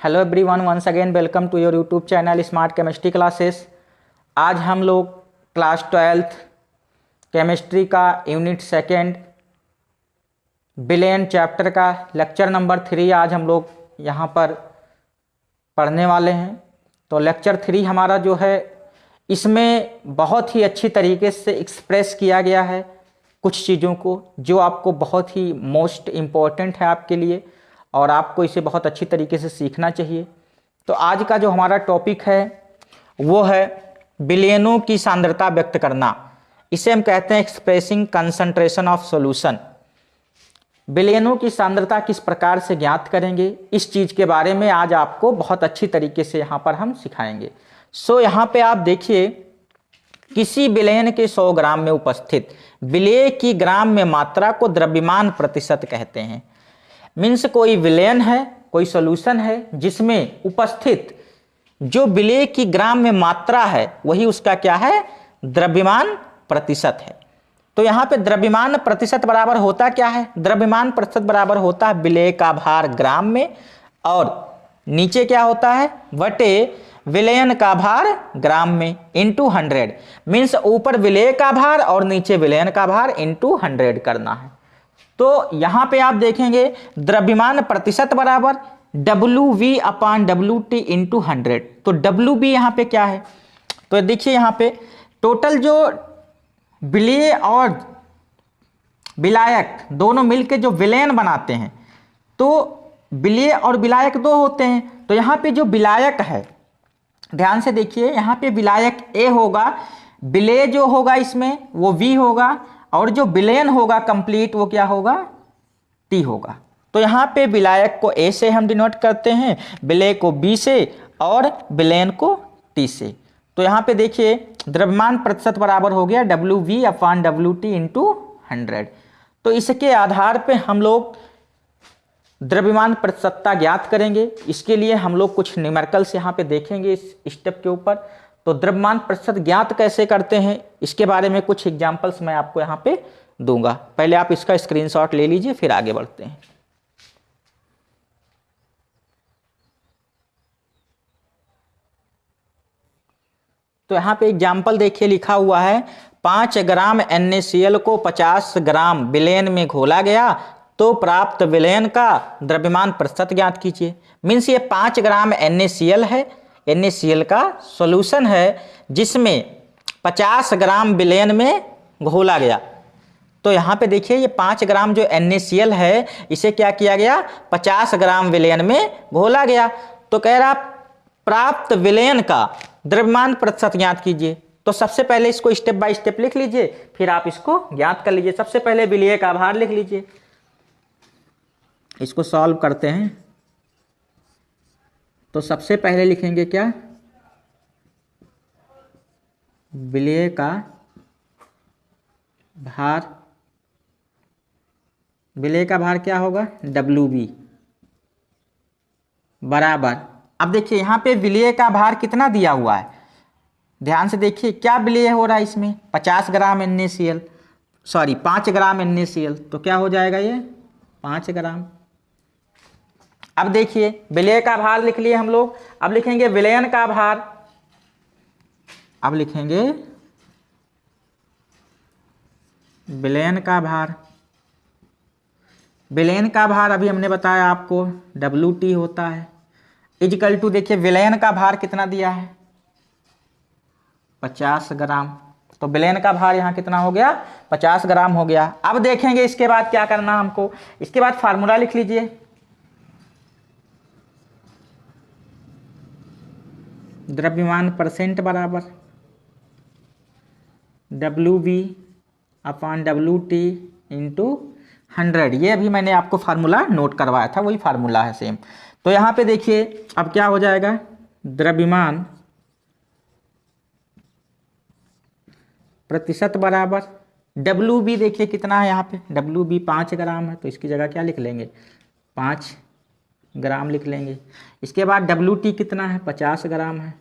Hello everyone, once again welcome to your YouTube channel smart chemistry classes. आज हम लोग class 12th chemistry का unit second बिलियन chapter का लेक्चर नंबर 3 आज हम लोग यहाँ पर पढ़ने वाले हैं। तो लेक्चर 3 हमारा जो है इसमें बहुत ही अच्छी तरीके से एक्सप्रेस किया गया है कुछ चीज़ों को जो आपको बहुत ही मोस्ट इम्पॉर्टेंट है आपके लिए और आपको इसे बहुत अच्छी तरीके से सीखना चाहिए। तो आज का जो हमारा टॉपिक है वो है बिलियनों की सांद्रता व्यक्त करना। इसे हम कहते हैं एक्सप्रेसिंग कंसंट्रेशन ऑफ सॉल्यूशन। बिलियनों की सांद्रता किस प्रकार से ज्ञात करेंगे, इस चीज़ के बारे में आज आपको बहुत अच्छी तरीके से यहाँ पर हम सिखाएंगे। यहाँ पे आप देखिए, किसी बिलियन के 100 ग्राम में उपस्थित विलेय की ग्राम में मात्रा को द्रव्यमान प्रतिशत कहते हैं। मीन्स कोई विलयन है, कोई सॉल्यूशन है जिसमें उपस्थित जो विलेय की ग्राम में मात्रा है वही उसका क्या है, द्रव्यमान प्रतिशत है। तो यहाँ पे द्रव्यमान प्रतिशत बराबर होता क्या है, द्रव्यमान प्रतिशत बराबर होता है विलेय का भार ग्राम में और नीचे क्या होता है बटे विलयन का भार ग्राम में इंटू 100। मीन्स ऊपर विलेय का भार और नीचे विलयन का भार इंटू 100 करना है। तो यहाँ पे आप देखेंगे द्रव्यमान प्रतिशत बराबर WV अपान WT इंटू 100। तो WB यहाँ पे क्या है, तो देखिए यहाँ पे टोटल जो विलेय और विलायक दोनों मिलके जो विलयन बनाते हैं, तो विलेय और विलायक दो होते हैं। तो यहाँ पे जो विलायक है, ध्यान से देखिए, यहाँ पे विलायक A होगा, विलेय जो होगा इसमें वो V होगा और जो विलयन होगा कंप्लीट वो क्या होगा, T होगा। तो यहाँ पे विलायक को A से हम डिनोट करते हैं, विलेय को B से और विलयन को T से। तो यहाँ पे देखिए द्रव्यमान प्रतिशत बराबर हो गया WV अपान WT इंटू 100। तो इसके आधार पे हम लोग द्रव्यमान प्रतिशतता ज्ञात करेंगे। इसके लिए हम लोग कुछ न्यूमेरिकल्स यहाँ पे देखेंगे इस स्टेप के ऊपर। तो द्रव्यमान प्रतिशत ज्ञात कैसे करते हैं इसके बारे में कुछ एग्जांपल्स मैं आपको यहाँ पे दूंगा। पहले आप इसका स्क्रीनशॉट ले लीजिए, फिर आगे बढ़ते हैं। तो यहाँ पे एग्जाम्पल देखिए, लिखा हुआ है 5 ग्राम NaCl को 50 ग्राम विलयन में घोला गया तो प्राप्त विलयन का द्रव्यमान प्रतिशत ज्ञात कीजिए। मीन्स ये 5 ग्राम NaCl है, NaCl का सॉल्यूशन है जिसमें 50 ग्राम विलयन में घोला गया। तो यहाँ पे देखिए ये 5 ग्राम जो NaCl है इसे क्या किया गया, 50 ग्राम विलयन में घोला गया। तो कह रहा प्राप्त विलयन का द्रव्यमान प्रतिशत ज्ञात कीजिए। तो सबसे पहले इसको स्टेप बाय स्टेप लिख लीजिए, फिर आप इसको ज्ञात कर लीजिए। सबसे पहले विलेय का भार लिख लीजिए, इसको सॉल्व करते हैं। तो सबसे पहले लिखेंगे क्या, विलेय का भार। विलेय का भार क्या होगा, WB बराबर। अब देखिए यहाँ पे विलेय का भार कितना दिया हुआ है, ध्यान से देखिए क्या विलेय हो रहा है इसमें, 50 ग्राम NaCl, सॉरी 5 ग्राम NaCl। तो क्या हो जाएगा ये 5 ग्राम। अब देखिए विलेय का भार लिख लिए हम लोग, अब लिखेंगे विलयन का भार। अब लिखेंगे विलयन का भार। विलयन का भार अभी हमने बताया आपको WT होता है, इक्वल टू देखिए विलयन का भार कितना दिया है 50 ग्राम। तो विलयन का भार यहाँ कितना हो गया, 50 ग्राम हो गया। अब देखेंगे इसके बाद क्या करना हमको, इसके बाद फार्मूला लिख लीजिए। द्रव्यमान परसेंट बराबर WV अपान WT इंटू 100। ये अभी मैंने आपको फार्मूला नोट करवाया था, वही फार्मूला है सेम। तो यहाँ पे देखिए अब क्या हो जाएगा, द्रव्यमान प्रतिशत बराबर WB देखिए कितना है यहाँ पे, WB 5 ग्राम है, तो इसकी जगह क्या लिख लेंगे 5 ग्राम लिख लेंगे। इसके बाद WT कितना है 50 ग्राम है,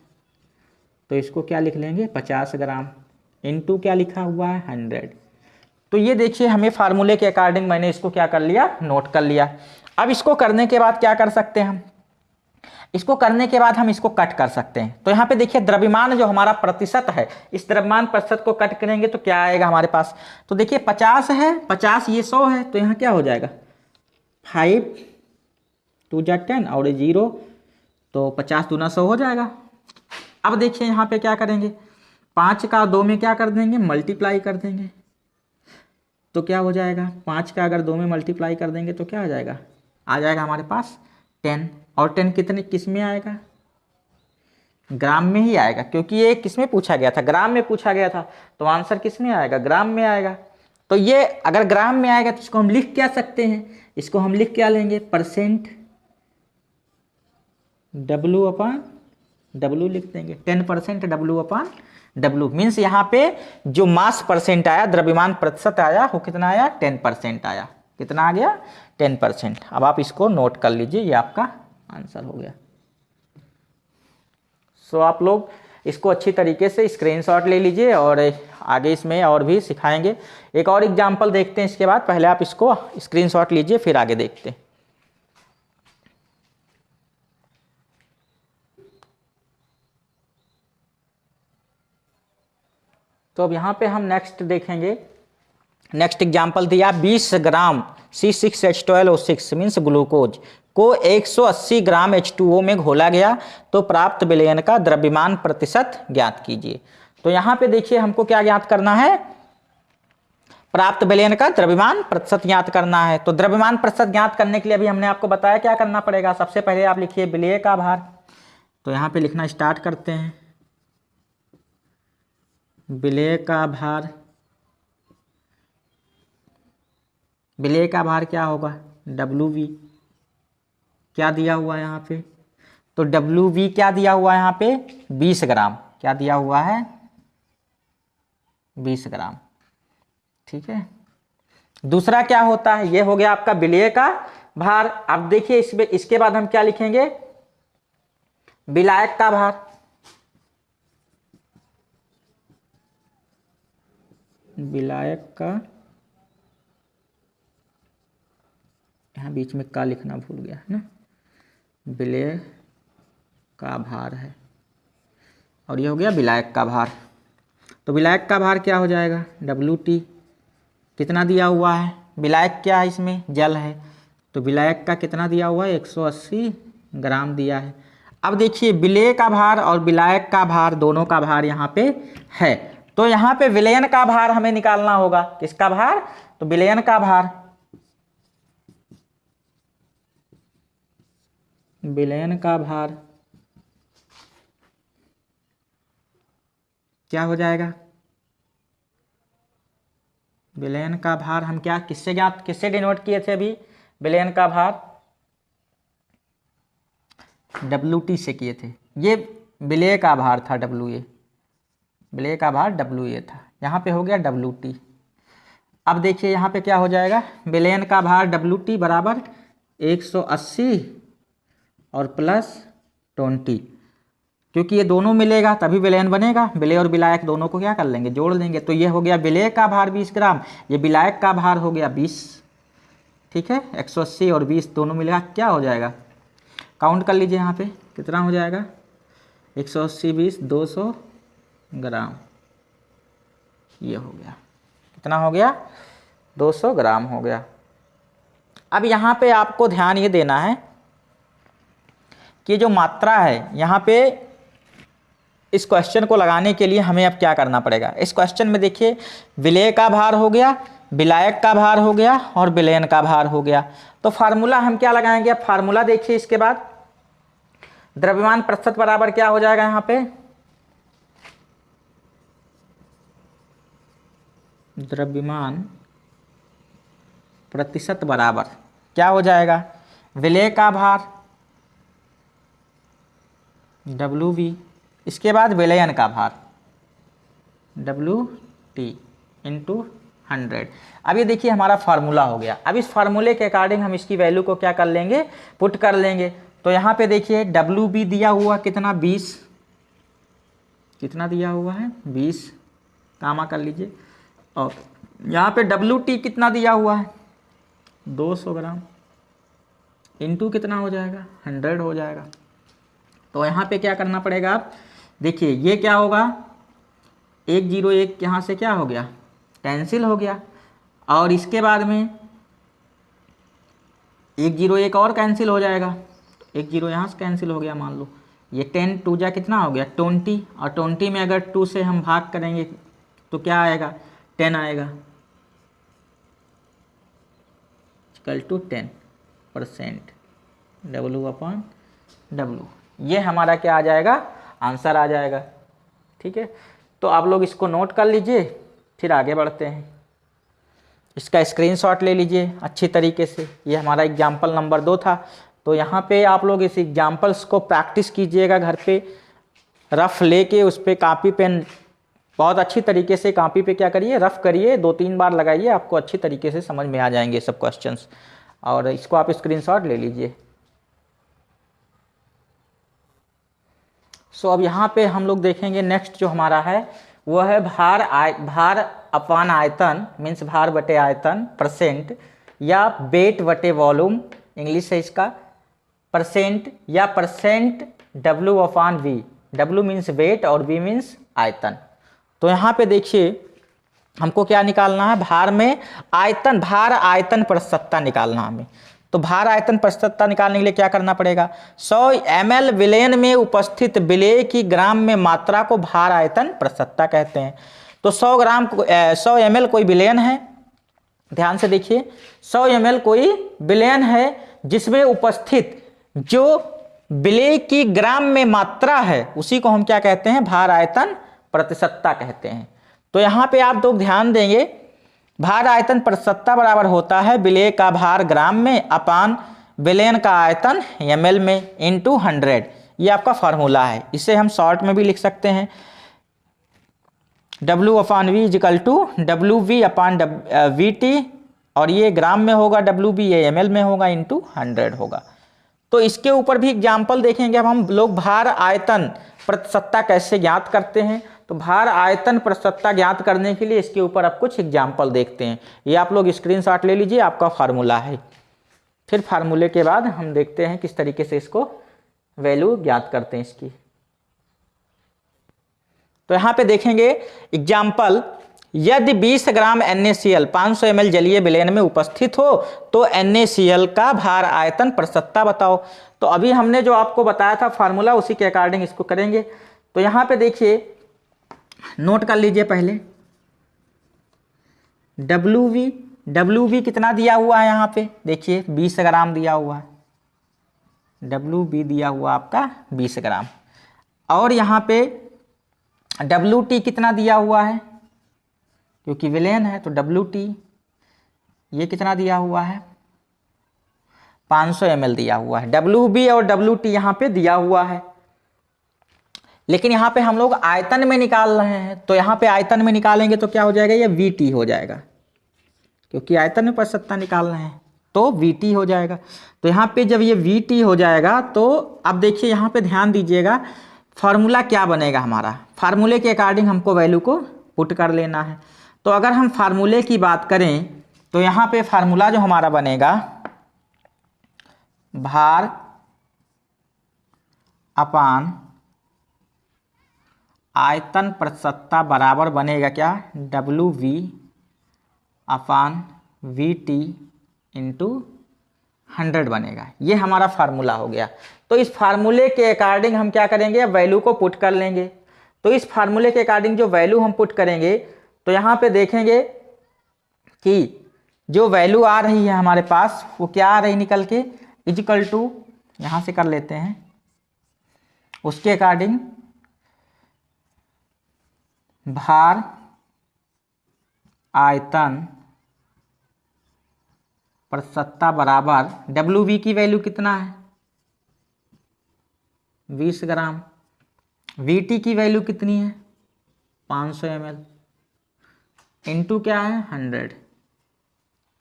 तो इसको क्या लिख लेंगे 50 ग्राम इंटू क्या लिखा हुआ है 100। तो ये देखिए हमें फार्मूले के अकॉर्डिंग मैंने इसको क्या कर लिया, नोट कर लिया। अब इसको करने के बाद क्या कर सकते हैं हम, इसको करने के बाद हम इसको कट कर सकते हैं। तो यहाँ पे देखिए द्रव्यमान जो हमारा प्रतिशत है, इस द्रव्यमान प्रतिशत को कट करेंगे तो क्या आएगा हमारे पास। तो देखिए 50 है, 50 ये 100 है, तो यहाँ क्या हो जाएगा 5 2 जा 10 और 0, तो 50 दूना 100 हो जाएगा। अब देखिए यहाँ पे क्या करेंगे, 5 का 2 में क्या कर देंगे, मल्टीप्लाई कर देंगे, तो क्या हो जाएगा 5 का अगर 2 में मल्टीप्लाई कर देंगे तो क्या आ जाएगा, आ जाएगा हमारे पास 10। और 10 कितने किस में आएगा, ग्राम में ही आएगा, क्योंकि ये किस में पूछा गया था, ग्राम में पूछा गया था, तो आंसर किस में आएगा, ग्राम में आएगा। तो ये अगर ग्राम में आएगा तो इसको हम लिख क्या सकते हैं, इसको हम लिख क्या लेंगे, परसेंट W/W लिख देंगे, 10% W/W मीन्स यहाँ पे जो मास परसेंट आया, द्रव्यमान प्रतिशत आया, वो कितना आया 10% आया। कितना आ गया 10%। अब आप इसको नोट कर लीजिए, ये आपका आंसर हो गया। सो आप लोग इसको अच्छी तरीके से स्क्रीनशॉट ले लीजिए और आगे इसमें और भी सिखाएंगे। एक और एग्जांपल देखते हैं इसके बाद, पहले आप इसको स्क्रीनशॉट लीजिए फिर आगे देखते हैं। तो अब यहाँ पे हम नेक्स्ट देखेंगे, नेक्स्ट एग्जांपल दिया 20 ग्राम C6H12O6 मीन्स ग्लूकोज को 180 ग्राम H2O में घोला गया, तो प्राप्त विलयन का द्रव्यमान प्रतिशत ज्ञात कीजिए। तो यहाँ पे देखिए हमको क्या ज्ञात करना है, प्राप्त विलयन का द्रव्यमान प्रतिशत ज्ञात करना है। तो द्रव्यमान प्रतिशत ज्ञात करने के लिए अभी हमने आपको बताया क्या करना पड़ेगा। सबसे पहले आप लिखिए विलेय का भार, तो यहाँ पे लिखना स्टार्ट करते हैं। विलेय का भार, विलेय का भार क्या होगा WV, क्या दिया हुआ है यहाँ पे, तो WV क्या दिया हुआ है यहाँ पे 20 ग्राम, क्या दिया हुआ है 20 ग्राम, ठीक है। दूसरा क्या होता है, ये हो गया आपका विलेय का भार। अब देखिए इसमें इसके बाद हम क्या लिखेंगे, विलायक का भार, विलायक का, यहाँ बीच में का लिखना भूल गया है ना, विलेय का भार है और ये हो गया विलायक का भार। तो विलायक का भार क्या हो जाएगा WT, कितना दिया हुआ है, विलायक क्या है इसमें जल है, तो विलायक का कितना दिया हुआ है 180 ग्राम दिया है। अब देखिए विलेय का भार और विलायक का भार दोनों का भार यहाँ पे है, तो यहाँ पे विलयन का भार हमें निकालना होगा। किसका भार, तो विलयन का भार, विलयन का भार क्या हो जाएगा, विलयन का भार हम क्या किससे ज्ञात किससे डिनोट किए थे अभी, विलयन का भार WT से किए थे। ये विलेय का भार था WA, विलेय का भार WA था, यहाँ पे हो गया WT। अब देखिए यहाँ पे क्या हो जाएगा, विलयन का भार WT बराबर 180 और प्लस 20, क्योंकि ये दोनों मिलेगा तभी विलयन बनेगा। विलेय और विलायक दोनों को क्या कर लेंगे, जोड़ लेंगे। तो ये हो गया विलेय का भार 20 ग्राम, ये विलायक का भार हो गया 20, ठीक है। 180 और 20 दोनों मिलेगा, क्या हो जाएगा, काउंट कर लीजिए यहाँ पे कितना हो जाएगा, 180 20 200 ग्राम, ये हो गया, कितना हो गया 200 ग्राम हो गया। अब यहाँ पे आपको ध्यान ये देना है कि जो मात्रा है यहाँ पे, इस क्वेश्चन को लगाने के लिए हमें अब क्या करना पड़ेगा। इस क्वेश्चन में देखिए विलेय का भार हो गया, विलायक का भार हो गया और विलयन का भार हो गया। तो फार्मूला हम क्या लगाएंगे, अब फार्मूला देखिए इसके बाद, द्रव्यमान प्रतिशत बराबर क्या हो जाएगा, यहाँ पे द्रव्यमान प्रतिशत बराबर क्या हो जाएगा, विलेय का भार WV, इसके बाद विलयन का भार WT इंटू 100। अब ये देखिए हमारा फार्मूला हो गया। अब इस फार्मूले के अकॉर्डिंग हम इसकी वैल्यू को क्या कर लेंगे, पुट कर लेंगे। तो यहाँ पे देखिए WB दिया हुआ कितना 20, कितना दिया हुआ है 20, कामा कर लीजिए। और यहाँ पे WT कितना दिया हुआ है 200 ग्राम, इंटू कितना हो जाएगा 100 हो जाएगा। तो यहाँ पे क्या करना पड़ेगा आप देखिए, ये क्या होगा 101 यहाँ से क्या हो गया कैंसिल हो गया, और इसके बाद में 101 और कैंसिल हो जाएगा, 10 यहाँ से कैंसिल हो गया। मान लो ये 10 2 जा कितना हो गया 20, और 20 में अगर 2 से हम भाग करेंगे तो क्या आएगा 10 आएगा, इक्वल टू 10% W/W। ये हमारा क्या आ जाएगा आंसर आ जाएगा। ठीक है, तो आप लोग इसको नोट कर लीजिए, फिर आगे बढ़ते हैं। इसका स्क्रीनशॉट ले लीजिए अच्छी तरीके से। ये हमारा एग्जाम्पल नंबर 2 था। तो यहाँ पे आप लोग इस एग्जाम्पल्स को प्रैक्टिस कीजिएगा घर पे, रफ लेके उस पर कापी पेन बहुत अच्छी तरीके से कापी पे क्या करिए रफ करिए, 2-3 बार लगाइए, आपको अच्छी तरीके से समझ में आ जाएंगे सब क्वेश्चंस। और इसको आप स्क्रीनशॉट ले लीजिए। सो अब यहाँ पे हम लोग देखेंगे नेक्स्ट जो हमारा है वो है भार अपान आयतन, मीन्स भार बटे आयतन परसेंट, या वेट बटे वॉल्यूम इंग्लिश है इसका, परसेंट या percent W/V। W means weight और V मीन्स आयतन। तो यहाँ पे देखिए हमको क्या निकालना है, भार आयतन प्रस्तुतता निकालना हमें। तो भार आयतन प्रस्तुतता निकालने के लिए क्या करना पड़ेगा, 100 ml विलेन में उपस्थित विलेय की ग्राम में मात्रा को भार आयतन प्रस्तुतता कहते हैं। तो 100 ml कोई विलेन है, ध्यान से देखिए 100 ml कोई विलेन है जिसमें उपस्थित जो विलेय की ग्राम में मात्रा है उसी को हम क्या कहते हैं भार आयतन प्रतिशतता कहते हैं। तो यहाँ पे आप लोग ध्यान देंगे, भार आयतन प्रतिशतता बराबर होता है विलेय का भार ग्राम में अपान विलेन का आयतन ml में इंटू 100। ये आपका फार्मूला है, इसे हम शॉर्ट में भी लिख सकते हैं, W/V इक्वल टू WV/VT, और ये ग्राम में होगा WV, ये ml में होगा इंटू 100 होगा। तो इसके ऊपर भी एग्जाम्पल देखेंगे। अब हम लोग भार आयतन प्रतिशतता कैसे ज्ञात करते हैं। तो भार आयतन प्रतिशतता ज्ञात करने के लिए इसके ऊपर अब कुछ एग्जाम्पल देखते हैं। ये आप लोग स्क्रीनशॉट ले लीजिए, आपका फार्मूला है। फिर फार्मूले के बाद हम देखते हैं किस तरीके से इसको वैल्यू ज्ञात करते हैं इसकी। तो यहाँ पे देखेंगे एग्जाम्पल, यदि 20 ग्राम NaCl 500 ml जलीय विलेन में उपस्थित हो तो NaCl का भार आयतन प्रतिशतता बताओ। तो अभी हमने जो आपको बताया था फार्मूला उसी के अकॉर्डिंग इसको करेंगे। तो यहाँ पे देखिए नोट कर लीजिए पहले, WV कितना दिया हुआ है यहाँ पे देखिए 20 ग्राम दिया हुआ है, WV दिया हुआ आपका 20 ग्राम, और यहाँ पे WT कितना दिया हुआ है क्योंकि विलेन है तो WT ये कितना दिया हुआ है 500 ml दिया हुआ है। WB और WT यहाँ पे दिया हुआ है, लेकिन यहाँ पे हम लोग आयतन में निकाल रहे हैं। तो यहाँ पे आयतन में निकालेंगे तो क्या हो जाएगा, ये VT हो जाएगा, क्योंकि आयतन में प्रतिशतता निकाल रहे हैं तो VT हो जाएगा। तो यहाँ पे जब ये VT हो जाएगा तो अब देखिए यहाँ पे ध्यान दीजिएगा फार्मूला क्या बनेगा हमारा, फार्मूले के अकॉर्डिंग हमको वैल्यू को पुट कर लेना है। तो अगर हम फार्मूले की बात करें तो यहाँ पे फार्मूला जो हमारा बनेगा भार अपान आयतन प्रतिशतता बराबर बनेगा क्या WV/VT इंटू 100 बनेगा। ये हमारा फार्मूला हो गया। तो इस फार्मूले के अकॉर्डिंग हम क्या करेंगे, वैल्यू को पुट कर लेंगे। तो इस फार्मूले के अकॉर्डिंग जो वैल्यू हम पुट करेंगे तो यहाँ पे देखेंगे कि जो वैल्यू आ रही है हमारे पास वो क्या आ रही निकल के, इक्वल टू यहाँ से कर लेते हैं उसके अकॉर्डिंग भार आयतन प्रतिशतता बराबर WV की वैल्यू कितना है 20 ग्राम, VT की वैल्यू कितनी है 500 ml इंटू क्या है 100।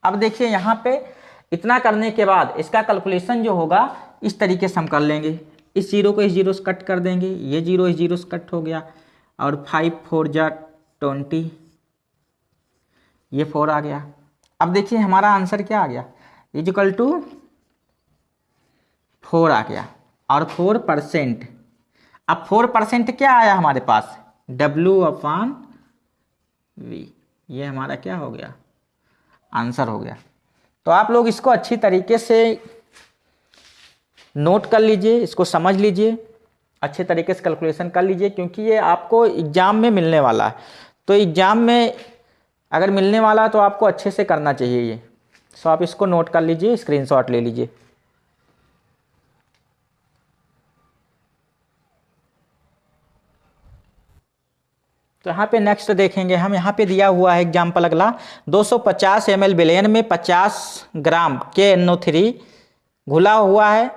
अब देखिए यहाँ पे इतना करने के बाद इसका कैलकुलेशन जो होगा इस तरीके से हम कर लेंगे, इस जीरो को इस जीरो से कट कर देंगे, ये जीरो इस जीरो से कट हो गया, और 5 4 जा 20, ये 4 आ गया। अब देखिए हमारा आंसर क्या आ गया, इक्वल टू 4 आ गया, और 4% अब 4% क्या आया हमारे पास, W/V, ये हमारा क्या हो गया, आंसर हो गया। तो आप लोग इसको अच्छी तरीके से नोट कर लीजिए, इसको समझ लीजिए, अच्छे तरीके से कैलकुलेशन कर लीजिए, क्योंकि ये आपको एग्जाम में मिलने वाला है। तो एग्जाम में अगर मिलने वाला है तो आपको अच्छे से करना चाहिए ये। सो आप इसको नोट कर लीजिए, स्क्रीनशॉट ले लीजिए। तो यहाँ पे नेक्स्ट देखेंगे हम, यहाँ पे दिया हुआ है एग्जाम्पल अगला, 250 ml विलयन में 50 ग्राम KNO3 घुला हुआ है।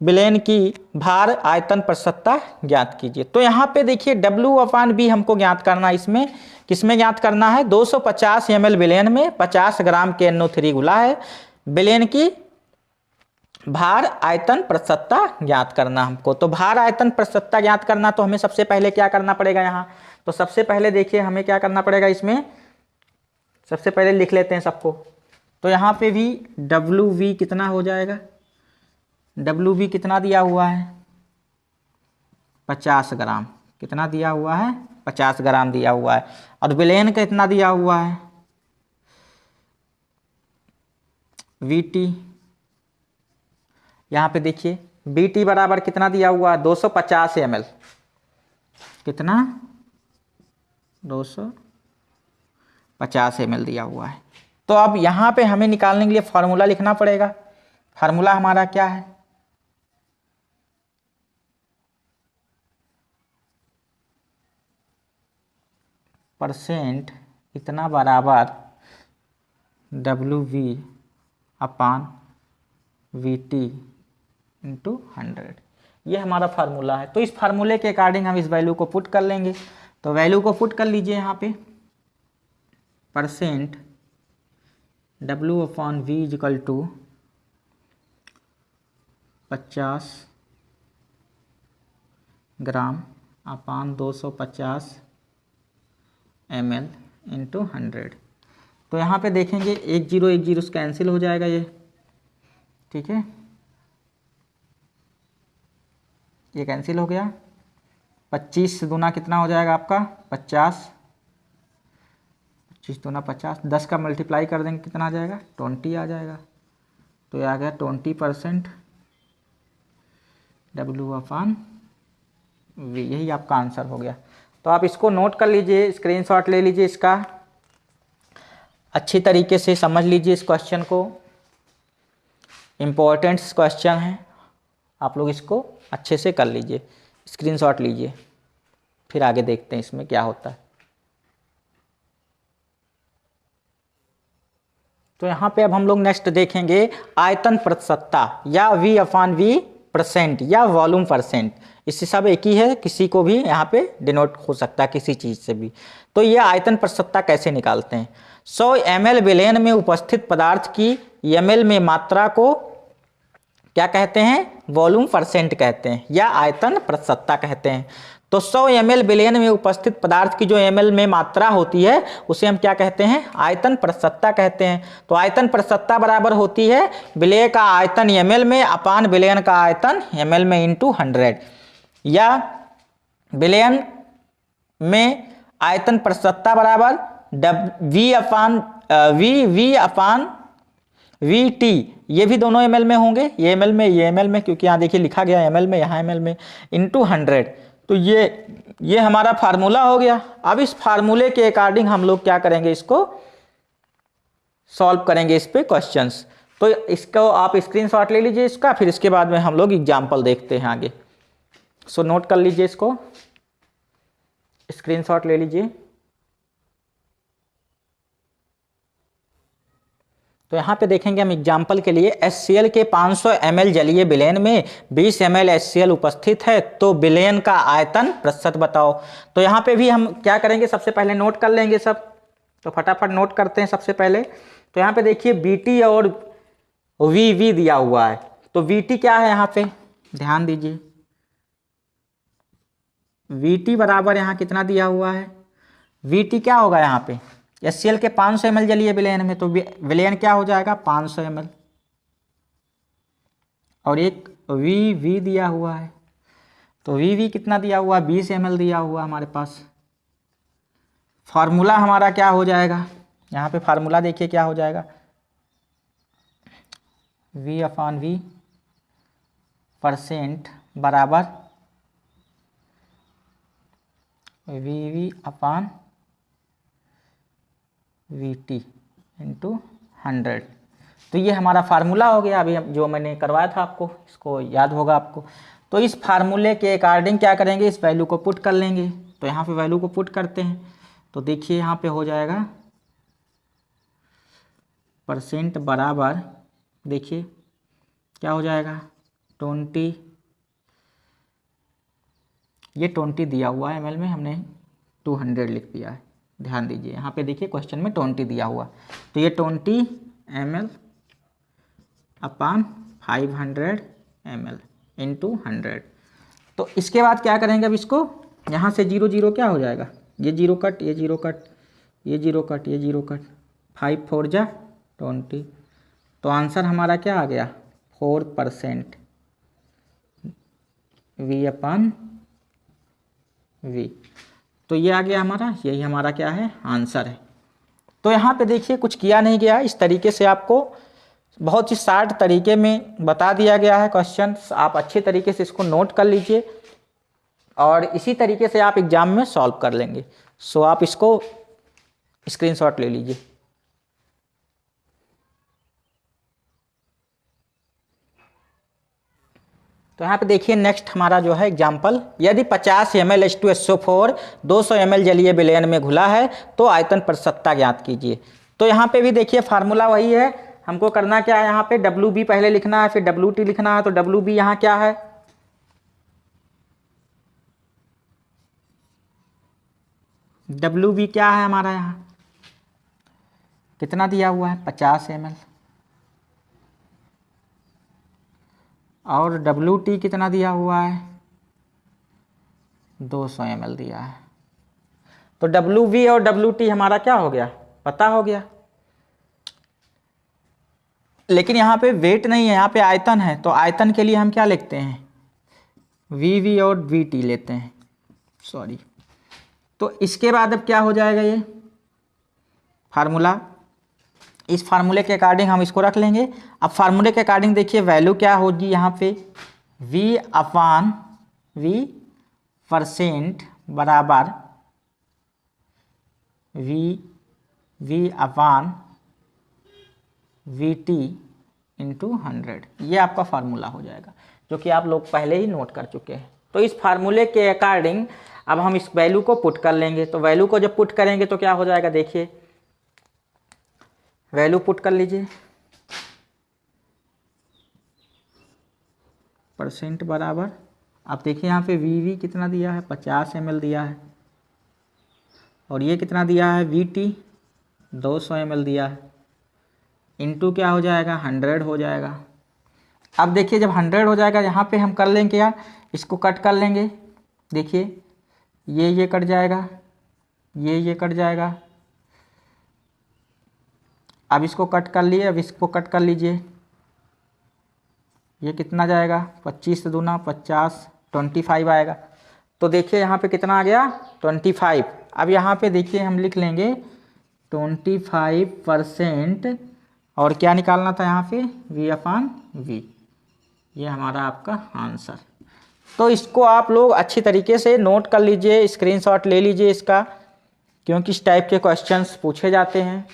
विलयन की भार आयतन प्रसन्नता ज्ञात कीजिए। तो यहाँ पे देखिए W/V हमको ज्ञात करना है, इसमें किसमें ज्ञात करना है, 250 ml विलयन में 50 ग्राम KNO3 घुला है, विलयन की भार आयतन प्रसन्नता ज्ञात करना हमको। तो भार आयतन प्रसन्नता ज्ञात करना, तो हमें सबसे पहले क्या करना पड़ेगा यहाँ, तो सबसे पहले देखिए हमें क्या करना पड़ेगा इसमें, सबसे पहले लिख लेते हैं सबको। तो यहाँ पे भी WV कितना हो जाएगा, WV कितना दिया हुआ है, 50 ग्राम, कितना दिया हुआ है, 50 ग्राम दिया हुआ है। और विलयन का इतना दिया हुआ है, VT, यहाँ पे देखिए BT बराबर कितना दिया हुआ है, 250 ml, कितना, 250 ml दिया हुआ है। तो अब यहाँ पे हमें निकालने के लिए फार्मूला लिखना पड़ेगा। फार्मूला हमारा क्या है, परसेंट इतना बराबर WV/VT इंटू 100, ये हमारा फार्मूला है। तो इस फार्मूले के अकॉर्डिंग हम इस वैल्यू को पुट कर लेंगे। तो वैल्यू को पुट कर लीजिए यहाँ पे, percent W/V equal to 50 gram upon 250 ml into 100। तो यहाँ पे देखेंगे 1 0 1 0 कैंसिल हो जाएगा ये, ठीक है, ये कैंसिल हो गया। 25 दूना कितना हो जाएगा आपका 50, 25 दूना 50, 10 का मल्टीप्लाई कर देंगे कितना आ जाएगा 20 आ जाएगा। तो ये आ गया 20% W/V, यही आपका आंसर हो गया। तो आप इसको नोट कर लीजिए, स्क्रीनशॉट ले लीजिए इसका, अच्छी तरीके से समझ लीजिए इस क्वेश्चन को, इम्पोर्टेंट क्वेश्चन है, आप लोग इसको अच्छे से कर लीजिए, स्क्रीनशॉट लीजिए, फिर आगे देखते हैं इसमें क्या होता है। तो यहाँ पे अब हम लोग नेक्स्ट देखेंगे आयतन प्रतिशतता या V/V% या वॉल्यूम परसेंट, इससे सब एक ही है, किसी को भी यहाँ पे डिनोट हो सकता है किसी चीज़ से भी। तो ये आयतन प्रतिशतता कैसे निकालते हैं, 100 ml विलयन में उपस्थित पदार्थ की ml में मात्रा को क्या कहते हैं, वॉल्यूम परसेंट कहते हैं या आयतन प्रतिशतता कहते हैं। तो 100 ml विलयन में उपस्थित पदार्थ की जो ml में मात्रा होती है उसे हम क्या कहते हैं, आयतन प्रतिशतता कहते हैं। तो आयतन प्रतिशतता बराबर होती है विलय का आयतन ml में अपान विलयन का आयतन ml में इंटू 100, या विलयन में आयतन प्रतिशतता बराबर V/VT, ये भी दोनों ml में होंगे, ये ml में ये ml में, क्योंकि यहाँ देखिए लिखा गया ml में, यहाँ ml में, इंटू 100। तो ये हमारा फार्मूला हो गया। अब इस फार्मूले के अकॉर्डिंग हम लोग क्या करेंगे, इसको सॉल्व करेंगे इस पे क्वेश्चंस। तो इसको आप स्क्रीनशॉट ले लीजिए इसका, फिर इसके बाद में हम लोग एग्जाम्पल देखते हैं आगे। सो नोट कर लीजिए इसको, स्क्रीनशॉट ले लीजिए। तो यहाँ पे देखेंगे हम एग्जाम्पल के लिए, HCl के 500 ml जलीय विलयन में 20 ml HCl उपस्थित है, तो विलयन का आयतन प्रतिशत बताओ। तो यहाँ पे भी हम क्या करेंगे, सबसे पहले नोट कर लेंगे सब। तो फटाफट नोट करते हैं सबसे पहले। तो यहाँ पे देखिए BT और VV दिया हुआ है। तो VT क्या है यहाँ पे, ध्यान दीजिए, VT बराबर यहाँ कितना दिया हुआ है, VT क्या होगा यहाँ पे, HCl के 500 ml जलीय विलयन में, तो विलयन क्या हो जाएगा 500 ml और एक वी दिया हुआ है। तो वी कितना दिया हुआ है, 20 ml दिया हुआ हमारे पास। फार्मूला हमारा क्या हो जाएगा, यहाँ पे फार्मूला देखिए क्या हो जाएगा, V/V % बराबर VV/VT इंटू 100। तो ये हमारा फार्मूला हो गया। अभी जो मैंने करवाया था आपको, इसको याद होगा आपको। तो इस फार्मूले के अकॉर्डिंग क्या करेंगे, इस वैल्यू को पुट कर लेंगे। तो यहाँ पे वैल्यू को पुट करते हैं, तो देखिए यहाँ पे हो जाएगा % बराबर, देखिए क्या हो जाएगा 20, ये 20 दिया हुआ है ml में, हमने 200 लिख दिया है। ध्यान दीजिए यहाँ पे देखिए क्वेश्चन में 20 दिया हुआ, तो ये 20 ml/500 ml इंटू 100। तो इसके बाद क्या करेंगे, अब इसको यहाँ से 0 0 क्या हो जाएगा, ये 0 कट, ये 0 कट, ये 0 कट, ये 0 कट, 5 4 जा 20। तो आंसर हमारा क्या आ गया 4% V/V। तो ये आ गया हमारा, यही हमारा क्या है आंसर है। तो यहाँ पे देखिए कुछ किया नहीं गया, इस तरीके से आपको बहुत ही शार्ट तरीके में बता दिया गया है क्वेश्चन। आप अच्छे तरीके से इसको नोट कर लीजिए और इसी तरीके से आप एग्जाम में सॉल्व कर लेंगे। सो आप इसको स्क्रीनशॉट ले लीजिए। तो यहाँ पे देखिए नेक्स्ट हमारा जो है एग्जाम्पल, यदि 50 ml H2SO4 200 ml जलीय विलयन में घुला है तो आयतन प्रतिशतता ज्ञात कीजिए। तो यहाँ पे भी देखिए फार्मूला वही है, हमको करना क्या है, यहाँ पे WB पहले लिखना है, फिर WT लिखना है। तो WB यहाँ क्या है, WB क्या है हमारा, यहाँ कितना दिया हुआ है 50 ml, और WT कितना दिया हुआ है 200 ml दिया है। तो WV और WT हमारा क्या हो गया, पता हो गया। लेकिन यहाँ पे वेट नहीं है, यहाँ पे आयतन है। तो आयतन के लिए हम क्या लिखते हैं, VV और VT लेते हैं, सॉरी। तो इसके बाद अब क्या हो जाएगा, ये फार्मूला, इस फार्मूले के अकॉर्डिंग हम इसको रख लेंगे। अब फार्मूले के अकॉर्डिंग देखिए वैल्यू क्या होगी यहाँ पे, V/V% बराबर VV/VT इंटू 100। ये आपका फार्मूला हो जाएगा, जो कि आप लोग पहले ही नोट कर चुके हैं। तो इस फार्मूले के अकॉर्डिंग अब हम इस वैल्यू को पुट कर लेंगे। तो वैल्यू को जब पुट करेंगे तो क्या हो जाएगा, देखिए वैल्यू पुट कर लीजिए, % बराबर, आप देखिए यहाँ पे VV कितना दिया है 50 ml दिया है, और ये कितना दिया है VT 200 ml दिया है, इंटू क्या हो जाएगा 100 हो जाएगा। अब देखिए जब 100 हो जाएगा यहाँ पे हम कर लेंगे क्या, इसको कट कर लेंगे। देखिए ये कट जाएगा, ये कट जाएगा। अब इसको कट कर लिए, अब इसको कट कर लीजिए, ये कितना जाएगा 25 से दूना 50, 25 आएगा। तो देखिए यहाँ पे कितना आ गया 25। अब यहाँ पे देखिए हम लिख लेंगे 25%, और क्या निकालना था यहाँ पे V/V। ये हमारा आपका आंसर। तो इसको आप लोग अच्छी तरीके से नोट कर लीजिए, स्क्रीनशॉट ले लीजिए इसका, क्योंकि इस टाइप के क्वेश्चंस पूछे जाते हैं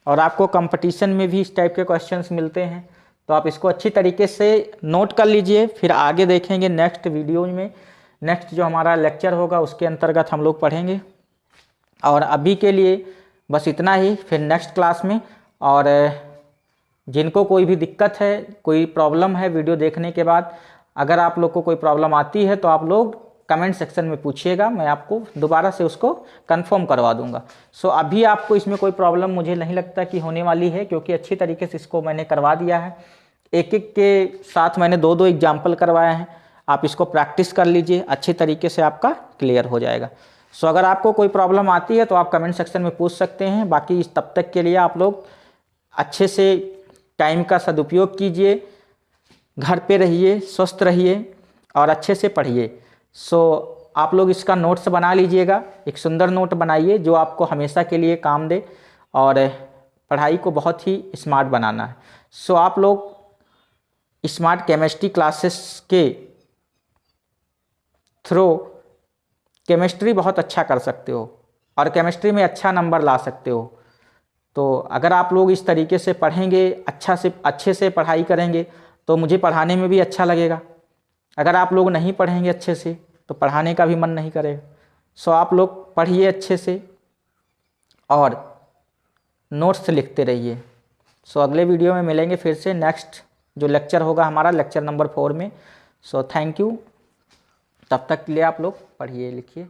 और आपको कंपटीशन में भी इस टाइप के क्वेश्चंस मिलते हैं। तो आप इसको अच्छी तरीके से नोट कर लीजिए, फिर आगे देखेंगे नेक्स्ट वीडियो में। नेक्स्ट जो हमारा लेक्चर होगा उसके अंतर्गत हम लोग पढ़ेंगे। और अभी के लिए बस इतना ही, फिर नेक्स्ट क्लास में। और जिनको कोई भी दिक्कत है, कोई प्रॉब्लम है वीडियो देखने के बाद, अगर आप लोग को कोई प्रॉब्लम आती है तो आप लोग कमेंट सेक्शन में पूछिएगा, मैं आपको दोबारा से उसको कंफर्म करवा दूंगा। सो अभी आपको इसमें कोई प्रॉब्लम मुझे नहीं लगता कि होने वाली है, क्योंकि अच्छी तरीके से इसको मैंने करवा दिया है। एक एक के साथ मैंने 2-2 एग्जाम्पल करवाए हैं। आप इसको प्रैक्टिस कर लीजिए, अच्छी तरीके से आपका क्लियर हो जाएगा। सो अगर आपको कोई प्रॉब्लम आती है तो आप कमेंट सेक्शन में पूछ सकते हैं। बाकी तब तक के लिए आप लोग अच्छे से टाइम का सदुपयोग कीजिए, घर पे रहिए, स्वस्थ रहिए और अच्छे से पढ़िए। सो आप लोग इसका नोट्स बना लीजिएगा, एक सुंदर नोट बनाइए जो आपको हमेशा के लिए काम दे और पढ़ाई को बहुत ही स्मार्ट बनाना है। सो आप लोग स्मार्ट केमिस्ट्री क्लासेस के थ्रू केमिस्ट्री बहुत अच्छा कर सकते हो और केमिस्ट्री में अच्छा नंबर ला सकते हो। तो अगर आप लोग इस तरीके से पढ़ेंगे, अच्छे से पढ़ाई करेंगे तो मुझे पढ़ाने में भी अच्छा लगेगा। अगर आप लोग नहीं पढ़ेंगे अच्छे से तो पढ़ाने का भी मन नहीं करेगा। सो आप लोग पढ़िए अच्छे से और नोट्स लिखते रहिए। सो अगले वीडियो में मिलेंगे फिर से, नेक्स्ट जो लेक्चर होगा हमारा लेक्चर नंबर 4 में। सो थैंक यू, तब तक के लिए आप लोग पढ़िए लिखिए।